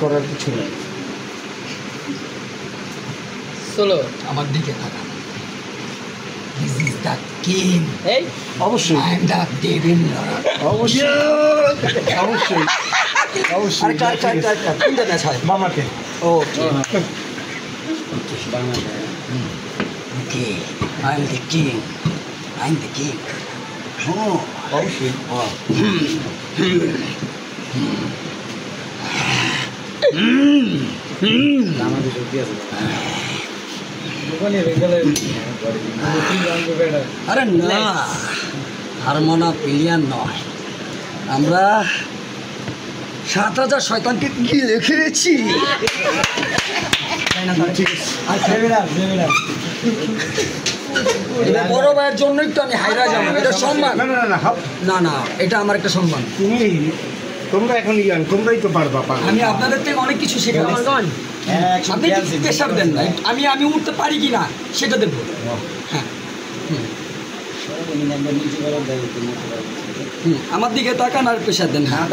করার কিছু নেই। চলো আমার দিকে তাকান। This is the king. এই অবশ্যই I am the devil. অবশ্যই অবশ্যই অবশ্যই কোনটা ম্যাচ হয়? মামাকে ও Okay, I am the king. I am the king. Oh, অবশ্যই আমাদের সত্যি আছে আরে না, হারমোনা প্লেয়ার নয়, আমরা 7000 শয়তানকে গিলে খেয়েছি। এটা বড় ভাইয়ের জন্যই তো আমি হাইরা যাবো, এটা সম্মান। না না, এটা আমার একটা সম্মান। তোমরা এখন ইয়াং, তোমরাই তো পারবা। আমি আপনাদের থেকে অনেক কিছু শেখাবো। আপনি প্রেশার দেন না, আমি উঠতে পারি কি না সেটা দেখবো। হ্যাঁ, আমার দিকে তাকান আর প্রেশার দেন। হ্যাঁ,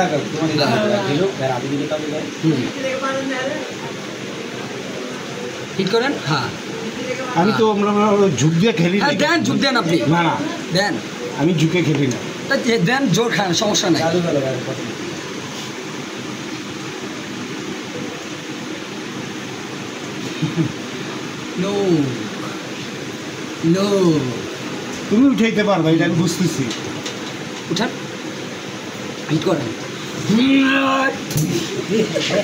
ঠিক করেন। হ্যাঁ, আমি তো আমরা ঝুঁক দিয়ে খেলি। হ্যাঁ দেন, ঝুঁক দেন আপনি। না না, দেন, আমি ঝুঁকে খেলি না। দেন, জোর খান, সমস্যা নাই। নো নো, তুমি উঠাইতে পারবা, এটা আমি বুঝতেছি। উঠান, হিট করেন।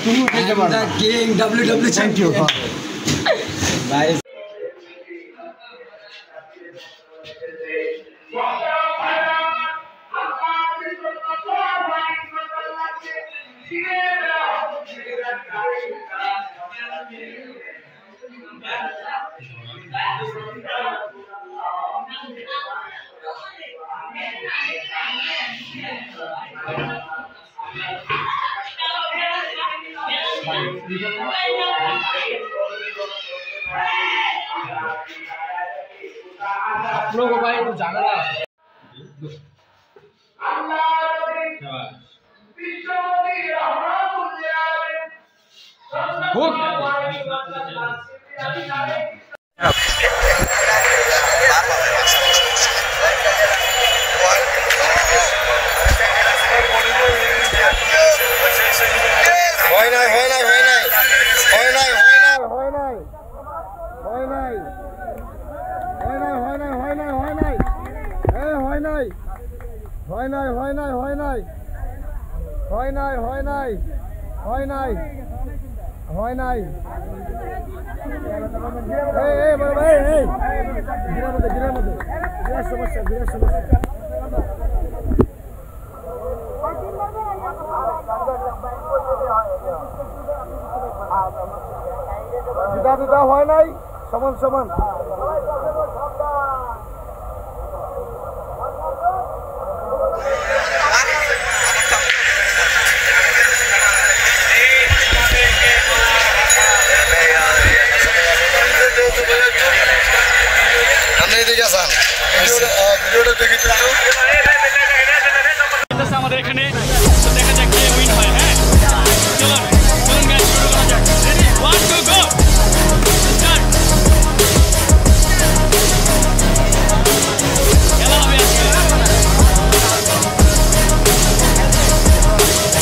তুমি উঠাইতে পারবা। King WWE champion. आप लोगों भाई तो जाना था সমান সমান। আমাদের এখানে দেখা যাক কে উইন হয়। হ্যাঁ, চলুন চলুন গাইস, শুরু করা যাক। রেডি, 1 2 গো, স্টার্ট। খেলা হবে আজকে।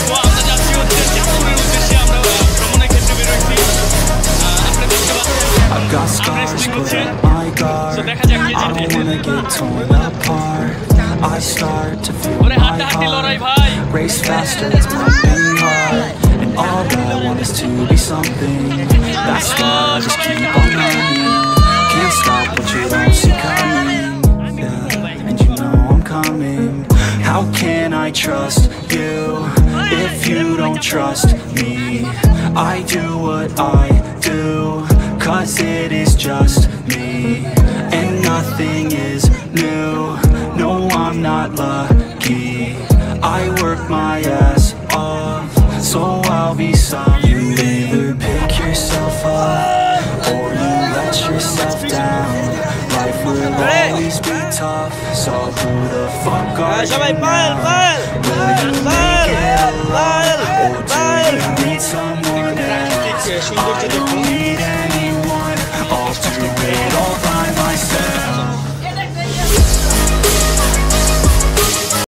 তো আমরা যাচ্ছি হচ্ছে চাঁদপুরের উদ্দেশ্যে। আমরা ভ্রমণের ক্ষেত্রে বেরোচ্ছি। আপনি দেখতে পাচ্ছেন আমরা স্প্রিং হচ্ছে। তো দেখা যাক কে জিতে। I start to feel ওরে my হাড্ডাহাড্ডি লড়াই heart ভাই। race faster, it's pumping hard, and all I want is to be something. That's why I just keep on running. Can't stop what you don't see coming. Yeah, and you know I'm coming. How can I trust you if you don't trust me? I do what I do 'cause it is just me, and nothing is new. No, I'm not lucky. I work my ass off, so I'll be some. You either pick yourself up or you let yourself down. Life will always be tough, so who the fuck are you now? Will you make it alone, or do you need someone সৌন্দর্য দেখুন